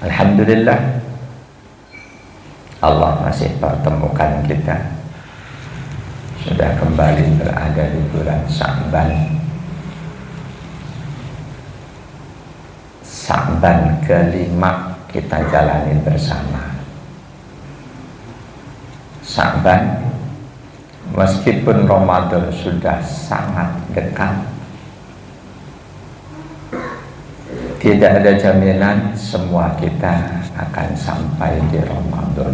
Alhamdulillah Allah masih pertemukan kita, sudah kembali berada di bulan Sya'ban. Sya'ban kelima kita jalani bersama. Sya'ban, meskipun Ramadan sudah sangat dekat, tidak ada jaminan semua kita akan sampai di Ramadan.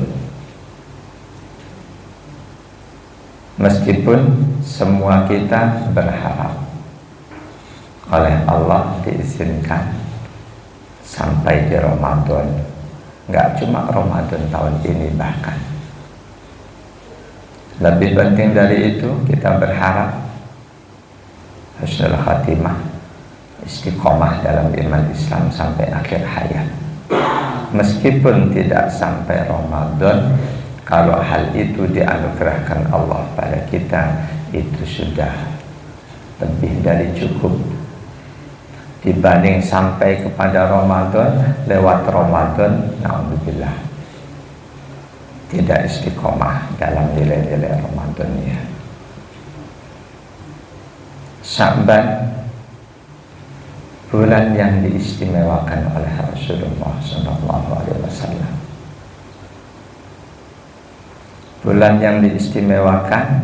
Meskipun semua kita berharap oleh Allah diizinkan sampai di Ramadan, nggak cuma Ramadan tahun ini, bahkan lebih penting dari itu kita berharap husnul khatimah, istiqomah dalam iman Islam sampai akhir hayat. Meskipun tidak sampai Ramadan, kalau hal itu dianugerahkan Allah pada kita, itu sudah lebih dari cukup. Dibanding sampai kepada Ramadan, lewat Ramadan, na'udzubillah, tidak istiqomah dalam nilai-nilai Ramadannya. Sya'ban, bulan yang diistimewakan oleh Rasulullah SAW. Bulan yang diistimewakan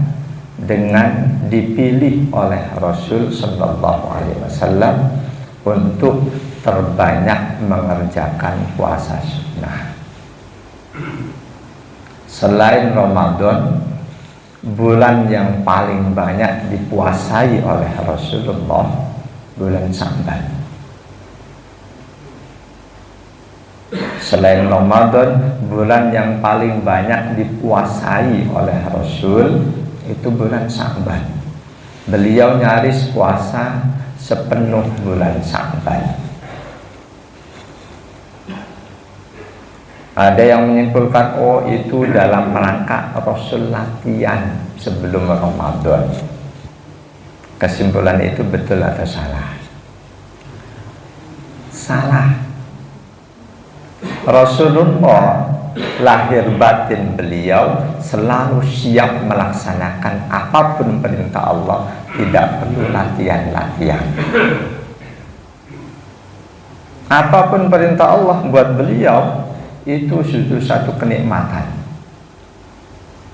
dengan dipilih oleh Rasul SAW untuk terbanyak mengerjakan puasa sunnah. Selain Ramadan, bulan yang paling banyak dipuasai oleh Rasulullah bulan Sya'ban. Selain Ramadan, bulan yang paling banyak dipuasai oleh Rasul itu bulan Sya'ban. Beliau nyaris puasa sepenuh bulan Sya'ban. Ada yang menyimpulkan, oh itu dalam rangka Rasul latihan sebelum Ramadan. Kesimpulan itu betul atau salah? Salah. Rasulullah lahir batin beliau selalu siap melaksanakan apapun perintah Allah, tidak perlu latihan-latihan. Apapun perintah Allah buat beliau itu sudah satu kenikmatan.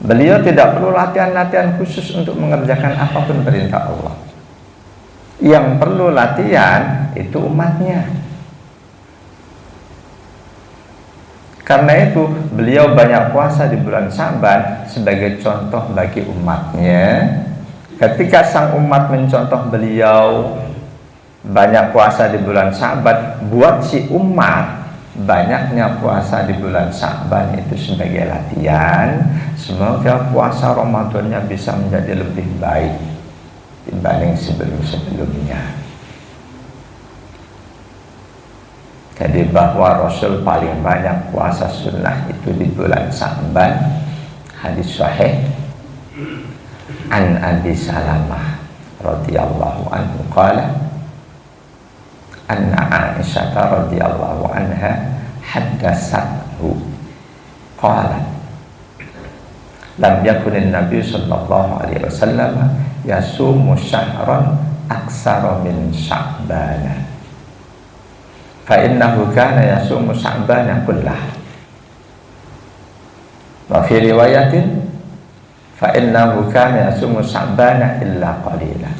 Beliau tidak perlu latihan-latihan khusus untuk mengerjakan apapun perintah Allah. Yang perlu latihan itu umatnya. Karena itu beliau banyak puasa di bulan Sya'ban sebagai contoh bagi umatnya. Ketika sang umat mencontoh beliau banyak puasa di bulan Sya'ban, buat si umat banyaknya puasa di bulan Sya'ban itu sebagai latihan. Semoga puasa Ramadannya bisa menjadi lebih baik dibanding sebelum-sebelumnya. Jadi bahwa Rasul paling banyak puasa sunnah itu di bulan Sya'ban. Hadis sahih an Abi Salamah radhiyallahu anhu qala anna Aisyah radhiyallahu anha haddatsathu qala lam yakunin Nabi sallallahu alaihi wasallam yasumu syahran aksara min Sya'ban fa innahu kana yasumu Sya'bana kullah wa fi riwayatin fa innahu kana yasumu Sya'bana illa qalila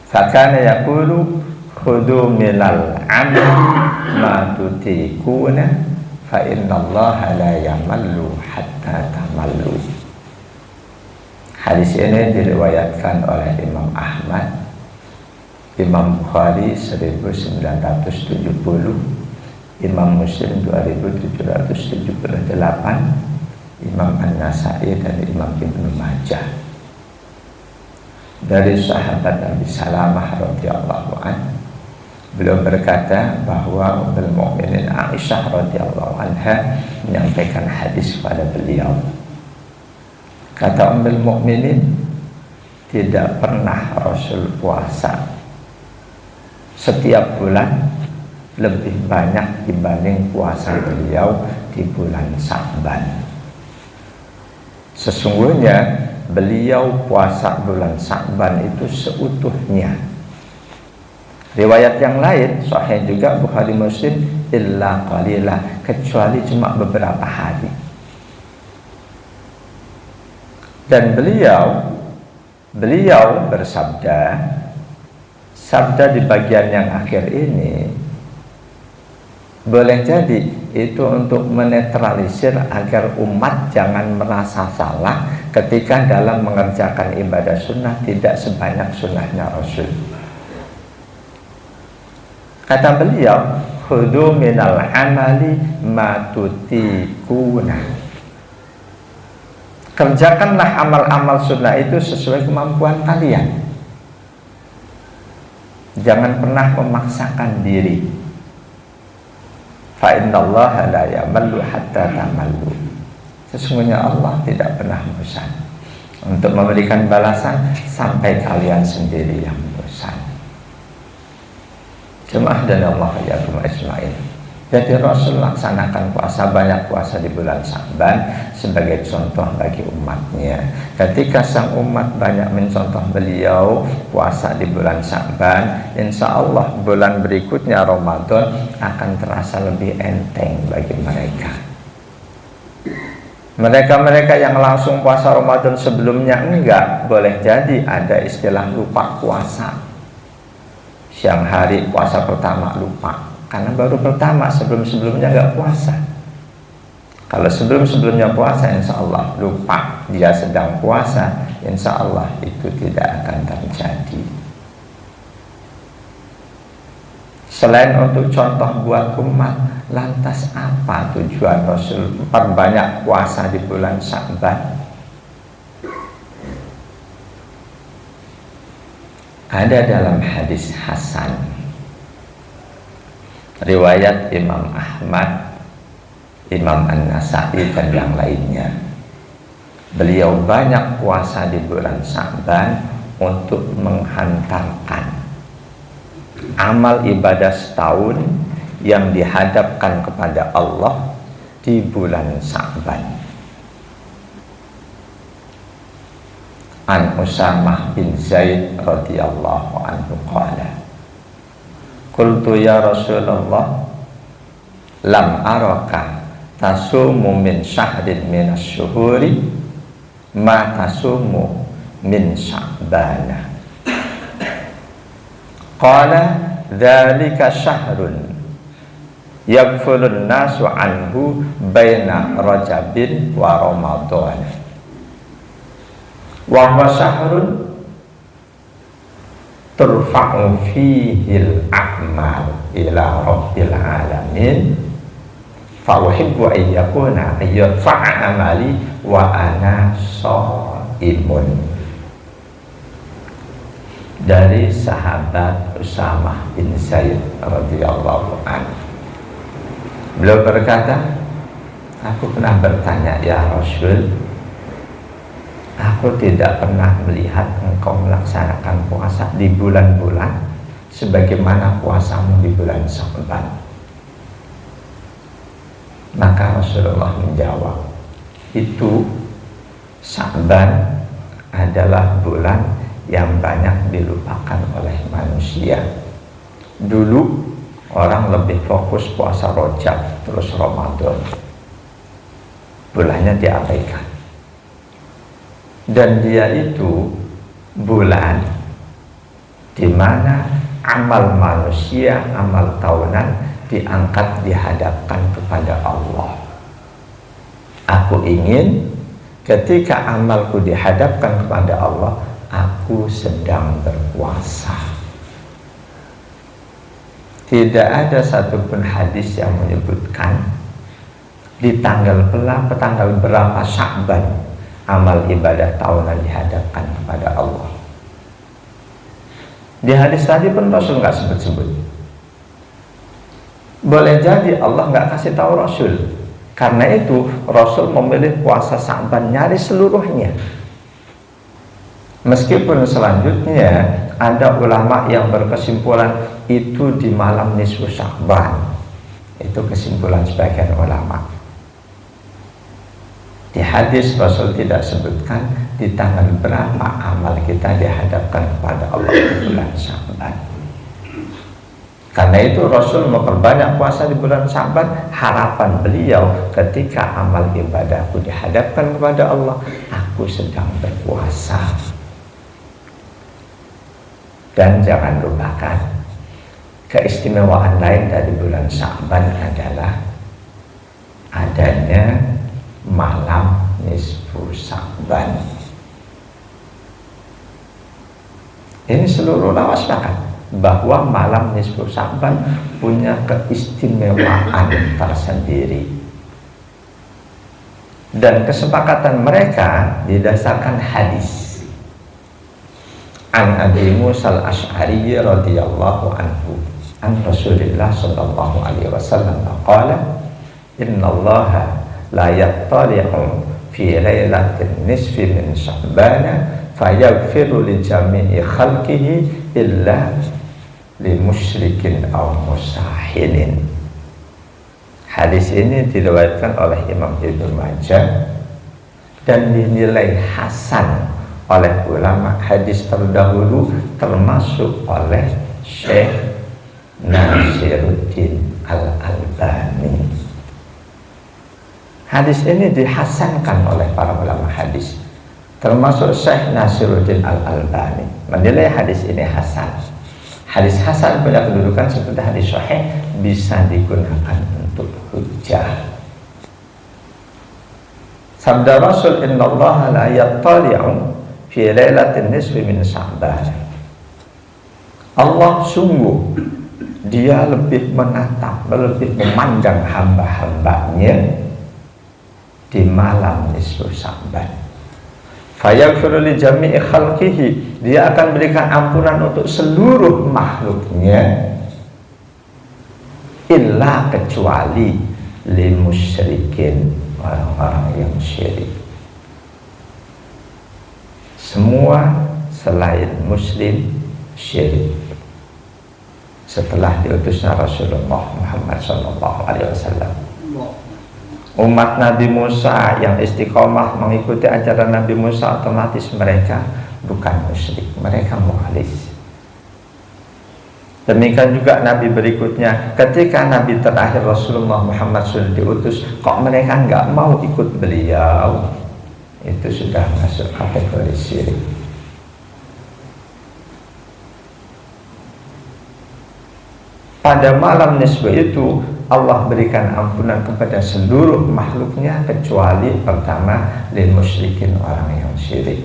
fa kana yaqulu khudhu minal amal ma tutikuna fa innallaha la yamallu hatta tamallu. Hadis ini diriwayatkan oleh Imam Ahmad, Imam Bukhari 1970, Imam Muslim 2778, Imam An-Nasai dan Imam Ibnu Majah. Dari sahabat Nabi Salamah radhiyallahu anhu, beliau berkata bahwa Ummul Mukminin Aisyah radhiyallahu anha menyampaikan hadis kepada beliau. Kata Ummul Mukminin, tidak pernah Rasul puasa setiap bulan lebih banyak dibanding puasa beliau di bulan Sya'ban. Sesungguhnya beliau puasa bulan Sya'ban itu seutuhnya. Riwayat yang lain sahih juga Bukhari Muslim, illa qalilah, kecuali cuma beberapa hari. Dan beliau bersabda, sabda di bagian yang akhir ini boleh jadi itu untuk menetralisir agar umat jangan merasa salah ketika dalam mengerjakan ibadah sunnah tidak sebanyak sunnahnya Rasul. Kata beliau, khudu minal amali ma tutikuna, kerjakanlah amal-amal sunnah itu sesuai kemampuan kalian. Jangan pernah memaksakan diri. Fa innallaha la yamallu hatta tamallu. Sesungguhnya Allah tidak pernah bosan untuk memberikan balasan sampai kalian sendiri yang bosan. Jemaah dan Allah yakum ajmain. Jadi Rasul laksanakan puasa, banyak puasa di bulan Sya'ban sebagai contoh bagi umatnya. Ketika sang umat banyak mencontoh beliau puasa di bulan Sya'ban, insya Allah bulan berikutnya Ramadan akan terasa lebih enteng bagi mereka. Mereka-mereka yang langsung puasa Ramadan sebelumnya enggak, boleh jadi ada istilah lupa puasa. Siang hari puasa pertama lupa, karena baru pertama, sebelum-sebelumnya nggak puasa. Kalau sebelum-sebelumnya puasa, insya Allah lupa dia sedang puasa, insya Allah itu tidak akan terjadi. Selain untuk contoh buat umat, lantas apa tujuan Rasul perbanyak puasa di bulan Sya'ban? Ada dalam hadis Hasan riwayat Imam Ahmad, Imam An-Nasai dan yang lainnya. Beliau banyak puasa di bulan Sya'ban untuk menghantarkan amal ibadah setahun yang dihadapkan kepada Allah di bulan Sya'ban. An Usamah bin Zaid radhiyallahu anhu qala, qultu ya Rasulullah, lam araka tasumu min syahrin minas syuhuri ma tasumu min Sya'bana. Qala dzalika syahrun yaghfulun nasu anhu baina Rajabin wa Ramadhan. Wa huwa syahrun turfa'u fihil a'mal ila rabbil alamin fa uhibbu an yakuna yarfa'a amali wa ana shaimun. Dari sahabat Usamah bin Zaid radhiyallahu anhu, beliau berkata, aku pernah bertanya, ya Rasul, aku tidak pernah melihat engkau melaksanakan puasa di bulan-bulan sebagaimana puasamu di bulan Sya'ban. Maka Rasulullah menjawab, itu Sya'ban adalah bulan yang banyak dilupakan oleh manusia. Dulu orang lebih fokus puasa Rajab terus Ramadan, bulannya diabaikan. Dan dia itu bulan di mana amal manusia, amal tahunan diangkat, dihadapkan kepada Allah. Aku ingin ketika amalku dihadapkan kepada Allah, aku sedang berpuasa. Tidak ada satupun hadis yang menyebutkan di tanggal berapa Sya'ban amal ibadah tahunan dihadapkan kepada Allah. Di hadis tadi pun Rasul nggak sebut-sebut. Boleh jadi Allah nggak kasih tahu Rasul. Karena itu Rasul memilih puasa Sya'ban nyaris seluruhnya. Meskipun selanjutnya ada ulama yang berkesimpulan itu di malam nisfu Sya'ban. Itu kesimpulan sebagian ulama. Di hadis Rasul tidak sebutkan di tanggal berapa amal kita dihadapkan kepada Allah di bulan Sya'ban. Karena itu Rasul memperbanyak puasa di bulan Sya'ban. Harapan beliau ketika amal ibadahku dihadapkan kepada Allah, aku sedang berpuasa. Dan jangan lupakan, keistimewaan lain dari bulan Sya'ban adalah adanya malam nisfu Sya'ban. Ini seluruh ulama sepakat bahwa malam nisfu Sya'ban punya keistimewaan tersendiri. Dan kesepakatan mereka didasarkan hadis. An Abi Musa al-Ash'ari radhiyallahu anhu an Rasulillah sallallahu alaihi wasallam qala innallaha la yattali'u fi lailatin nisfi min Sya'ban fayaghfiru li jami'i khalqihi illa li musyrikin aw musahinin. Hadis ini diriwayatkan oleh Imam Ibnu Majah dan dinilai hasan oleh ulama hadis terdahulu, termasuk oleh Syekh Nasiruddin Al-Albani. Hadis ini dihasankan oleh para ulama hadis, termasuk Syekh Nasiruddin Al-Albani menilai hadis ini hasan. Hadis hasan punya kedudukan seperti hadis sahih, bisa digunakan untuk hujjah. Sabda Rasul, innallaha la yattali'u fi lailatin nisfi min Sya'ban. Allah sungguh dia lebih menatap, lebih memandang hamba-hambanya di malam nisfu Sya'ban. Fayaghfiru li jami'i khalqihi, dia akan berikan ampunan untuk seluruh makhluknya, illa kecuali li musyrikin, orang-orang yang syirik. Semua selain muslim syirik. Setelah diutusnya Rasulullah Muhammad SAW, umat Nabi Musa yang istiqomah mengikuti ajaran Nabi Musa, otomatis mereka bukan musyrik, mereka mukhlis. Demikian juga Nabi berikutnya, ketika Nabi terakhir Rasulullah Muhammad sudah diutus, kok mereka nggak mau ikut beliau, itu sudah masuk kategori syirik. Pada malam nisfu itu Allah berikan ampunan kepada seluruh makhluknya, kecuali pertama lil musyrikin, orang yang syirik.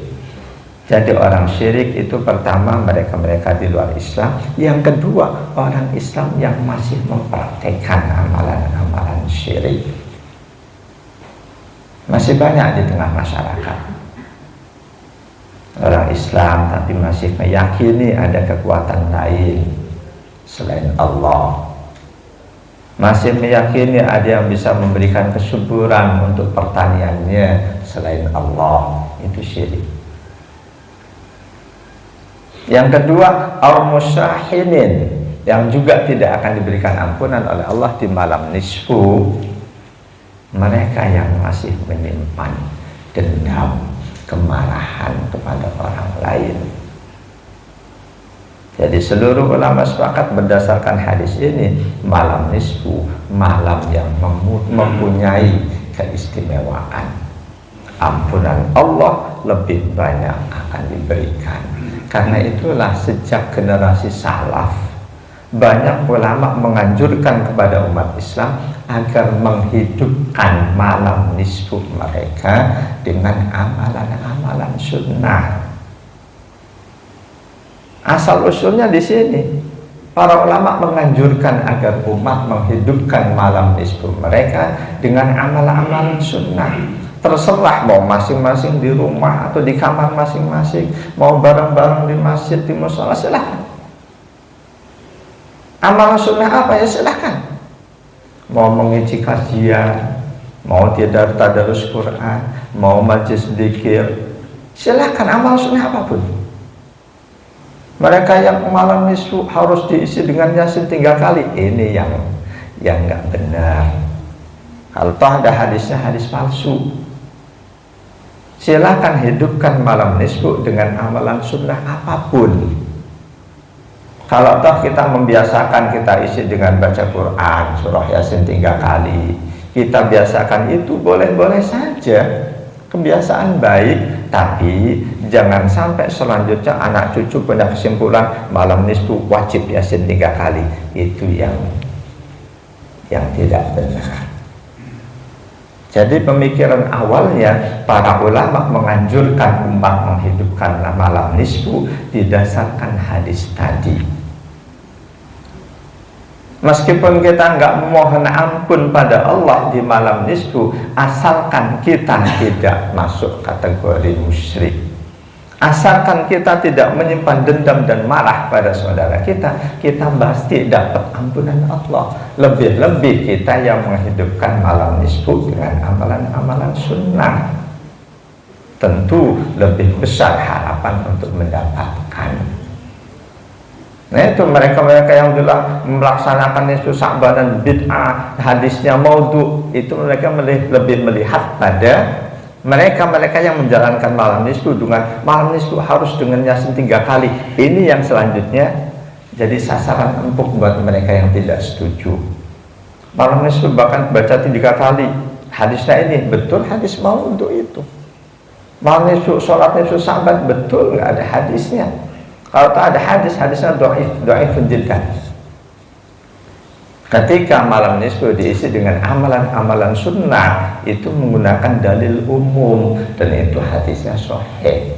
Jadi orang syirik itu pertama mereka-mereka di luar Islam, yang kedua orang Islam yang masih mempraktekkan amalan-amalan syirik. Masih banyak di tengah masyarakat orang Islam tapi masih meyakini ada kekuatan lain selain Allah, masih meyakini ada yang bisa memberikan kesuburan untuk pertaniannya selain Allah. Itu syirik. Yang kedua, al-musyahinin, yang juga tidak akan diberikan ampunan oleh Allah di malam nisfu, mereka yang masih menyimpan dendam, kemarahan kepada orang lain. Jadi seluruh ulama sepakat berdasarkan hadis ini, malam nisfu, malam yang mempunyai keistimewaan. Ampunan Allah lebih banyak akan diberikan. Karena itulah sejak generasi salaf, banyak ulama menganjurkan kepada umat Islam agar menghidupkan malam nisfu mereka dengan amalan-amalan sunnah. Asal usulnya di sini, para ulama menganjurkan agar umat menghidupkan malam nisfu mereka dengan amalan-amalan sunnah. Terserah mau masing-masing di rumah atau di kamar masing-masing, mau bareng-bareng di masjid, di mushola, silahkan. Amalan sunnah apa ya silahkan. Mau mengisi kajian, mau tadarus Quran, mau majlis dzikir, silahkan amal sunnah apapun. Mereka yang malam nisfu harus diisi dengan Yasin 3 kali, ini yang nggak benar. Kalau toh ada hadisnya, hadis palsu. Silakan hidupkan malam nisfu dengan amalan sunnah apapun. Kalau toh kita membiasakan kita isi dengan baca Quran, surah Yasin 3 kali, kita biasakan itu boleh-boleh saja, kebiasaan baik. Tapi jangan sampai selanjutnya anak cucu punya kesimpulan malam nisfu wajib Yasin 3 kali. Itu yang tidak benar. Jadi pemikiran awalnya para ulama menganjurkan umat menghidupkan malam nisfu didasarkan hadis tadi. Meskipun kita nggak mohon ampun pada Allah di malam nisfu, asalkan kita tidak masuk kategori musyrik, asalkan kita tidak menyimpan dendam dan marah pada saudara kita pasti dapat ampunan Allah. Lebih-lebih kita yang menghidupkan malam nisfu dengan amalan-amalan sunnah, tentu lebih besar harapan untuk mendapatkan. Nah itu mereka-mereka yang bilang melaksanakan nisfu Sya'ban dan bid'ah, hadisnya maudhu, itu mereka lebih melihat pada mereka-mereka yang menjalankan malam nisfu dengan malam nisfu harus dengan Yasin 3 kali. Ini yang selanjutnya jadi sasaran empuk buat mereka yang tidak setuju. Malam nisfu bahkan baca 3 kali, hadisnya ini betul hadis maudhu itu. Malam nisfu, sholat nisfu Sya'ban betul, nggak ada hadisnya. Kalau tak ada hadisnya dhaifun jiddan. Ketika malam nisfu diisi dengan amalan-amalan sunnah, itu menggunakan dalil umum dan itu hadisnya sahih.